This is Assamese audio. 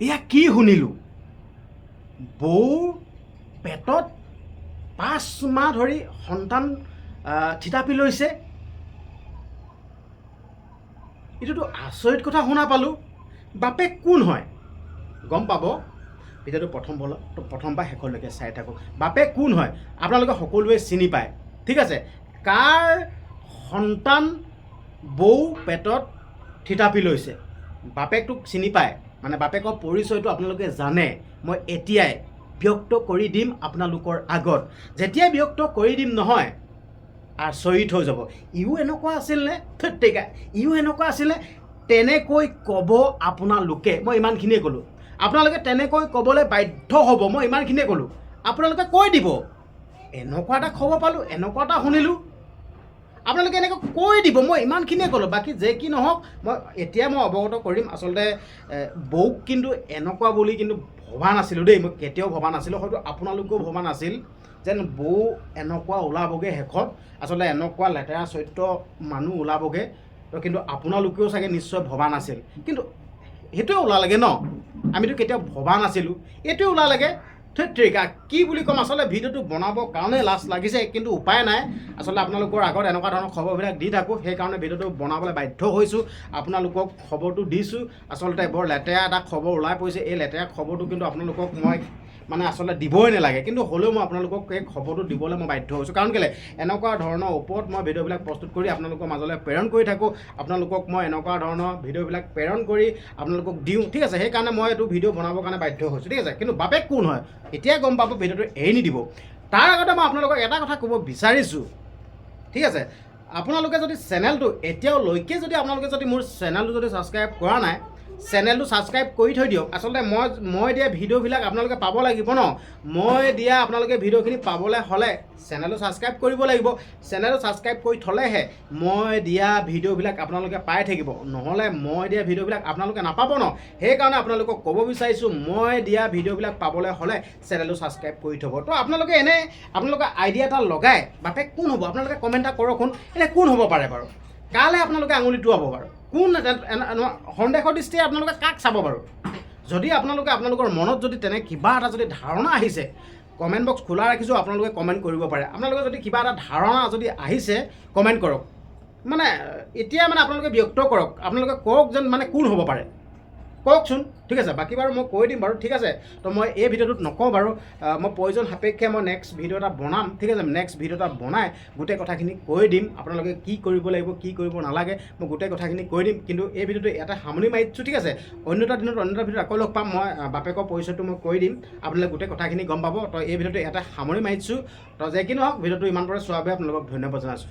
এয়া কি শুনিলোঁ? বৌৰ পেটত 5 মাহ ধৰি সন্তান থিতাপি লৈছে। এইটোতো আচৰিত কথা শুনা পালোঁ। বাপেক কোন হয়? গম পাব। ভিডিঅ'টো প্ৰথমবাৰ শেষলৈকে চাই থাকক। বাপেক কোন হয় আপোনালোকে সকলোৱে চিনি পায়, ঠিক আছে। কাৰ সন্তান বৌ পেটত থিতাপি লৈছে বাপেকটোক চিনি পায়, মানে বাপেকৰ পৰিচয়টো আপোনালোকে জানে। মই এতিয়াই ব্যক্ত কৰি দিম আপোনালোকৰ আগত। যেতিয়াই ব্যক্ত কৰি দিম নহয়, আচৰিত হৈ যাব। ইও এনেকুৱা আছিল নে? ঠিক ইও এনেকুৱা আছিলে। তেনেকৈ ক'ব আপোনালোকে, মই ইমানখিনিয়ে ক'লোঁ। আপোনালোকে তেনেকৈ ক'বলৈ বাধ্য হ'ব, মই ইমানখিনিয়ে ক'লোঁ। আপোনালোকে কৈ দিব, এনেকুৱা এটা খবৰ পালোঁ, এনেকুৱা এটা শুনিলোঁ। আপোনালোকে এনেকৈ কৈ দিব, মই ইমানখিনিয়ে ক'লোঁ। বাকী যে কি নহওক, মই অৱগত কৰিম। আচলতে বৌক কিন্তু এনেকুৱা বুলি কিন্তু ভবা নাছিলোঁ দেই, মই কেতিয়াও ভবা নাছিলোঁ। হয়তো আপোনালোকেও ভবা নাছিল যেন বৌ এনেকুৱা ওলাবগৈ শেষত, আচলতে এনেকুৱা লেতেৰা চৰিত্ৰ মানুহ ওলাবগৈ। তো কিন্তু আপোনালোকেও চাগে নিশ্চয় ভবা নাছিল, কিন্তু সেইটোৱে ওলালেগৈ ন। আমিতো কেতিয়াও ভবা নাছিলোঁ, এইটোৱে ওলালেগৈ। ঠিক কি বুলি ক'ম, আচলতে ভিডিঅ'টো বনাবৰ কাৰণে লাজ লাগিছে, কিন্তু উপায় নাই। আচলতে আপোনালোকৰ আগত এনেকুৱা ধৰণৰ খবৰবিলাক দি থাকোঁ, সেইকাৰণে ভিডিঅ'টো বনাবলৈ বাধ্য হৈছোঁ। আপোনালোকক খবৰটো দিছোঁ। আচলতে বৰ লেতেৰা এটা খবৰ ওলাই পৰিছে। এই লেতেৰা খবৰটো কিন্তু আপোনালোকক মই আচলতে দিবই নালাগে, কিন্তু হ'লেও মই আপোনালোকক এই খবৰটো দিবলৈ মই বাধ্য হৈছোঁ। কাৰণ কেলৈ, এনেকুৱা ধৰণৰ ওপৰত মই ভিডিঅ'বিলাক প্ৰস্তুত কৰি আপোনালোকৰ মাজলৈ প্ৰেৰণ কৰি থাকোঁ। আপোনালোকক মই এনেকুৱা ধৰণৰ ভিডিঅ'বিলাক প্ৰেৰণ কৰি আপোনালোকক দিওঁ, ঠিক আছে। সেইকাৰণে মই এইটো ভিডিঅ' বনাবৰ কাৰণে বাধ্য হৈছোঁ, ঠিক আছে। কিন্তু বাপেক কোন হয় এতিয়াই গম পাব, ভিডিঅ'টো এৰি নিদিব। তাৰ আগতে মই আপোনালোকক এটা কথা ক'ব বিচাৰিছোঁ, ঠিক আছে। আপোনালোকে যদি চেনেলটো এতিয়ালৈকে যদি মোৰ চেনেলটো যদি ছাবস্ক্ৰাইব কৰা নাই, চেনেলটো ছাবস্ক্ৰাইব কৰি থৈ দিয়ক। আচলতে মই দিয়া ভিডিঅ'বিলাক আপোনালোকে পাব লাগিব ন। মই দিয়া আপোনালোকে ভিডিঅ'খিনি পাবলৈ হ'লে চেনেলটো ছাবস্ক্ৰাইব কৰিব লাগিব। চেনেলটো ছাবস্ক্ৰাইব কৰি থ'লেহে মই দিয়া ভিডিঅ'বিলাক আপোনালোকে পাই থাকিব, নহ'লে মই দিয়া ভিডিঅ'বিলাক আপোনালোকে নাপাব ন। সেইকাৰণে আপোনালোকক ক'ব বিচাৰিছোঁ, মই দিয়া ভিডিঅ'বিলাক পাবলৈ হ'লে চেনেলটো ছাবস্ক্ৰাইব কৰি থ'ব। তো আপোনালোকে আইডিয়া এটা লগাই বাপেক কোন হ'ব আপোনালোকে কমেণ্ট এটা কৰকচোন। এনে কোন হ'ব পাৰে বাৰু? কালৈ আপোনালোকে আঙুলি টোৱাব বাৰু? কোন সন্দেহৰ দৃষ্টিৰে আপোনালোকে কাক চাব বাৰু? যদি আপোনালোকৰ মনত যদি তেনে কিবা এটা যদি ধাৰণা আহিছে, কমেণ্ট বক্স খোলা ৰাখিছোঁ, আপোনালোকে কমেণ্ট কৰিব পাৰে। আপোনালোকে যদি কিবা এটা ধাৰণা যদি আহিছে, কমেণ্ট কৰক। এতিয়া আপোনালোকে ব্যক্ত কৰক, আপোনালোকে কওক যেন কোন হ'ব পাৰে, কওকচোন, ঠিক আছে। বাকী বাৰু মই কৈ দিম বাৰু, ঠিক আছে। তো মই এই ভিডিঅ'টোত নকওঁ বাৰু, মই প্ৰয়োজন সাপেক্ষে মই নেক্সট ভিডিঅ' এটা বনাম, ঠিক আছে। নেক্সট ভিডিঅ' এটা বনাই গোটেই কথাখিনি কৈ দিম। আপোনালোকে কি কৰিব লাগিব, কি কৰিব নালাগে, মই গোটেই কথাখিনি কৈ দিম। কিন্তু এই ভিডিঅ'টো এটা সামৰণি মাৰিছোঁ, ঠিক আছে। অন্য এটা দিনত অন্য এটা ভিডিঅ'ত আকৌ লগ পাম। মই বাপেকৰ পৰিচয়টো মই কৈ দিম, আপোনালোকে গোটেই কথাখিনি গম পাব। তো এই ভিডিঅ'টো এটা সামৰণি মাৰিছোঁ। তো যে কি নহওক, ভিডিঅ'টো ইমান পৰে চোৱাৰ বাবে আপোনালোকক ধন্যবাদ জনাইছোঁ।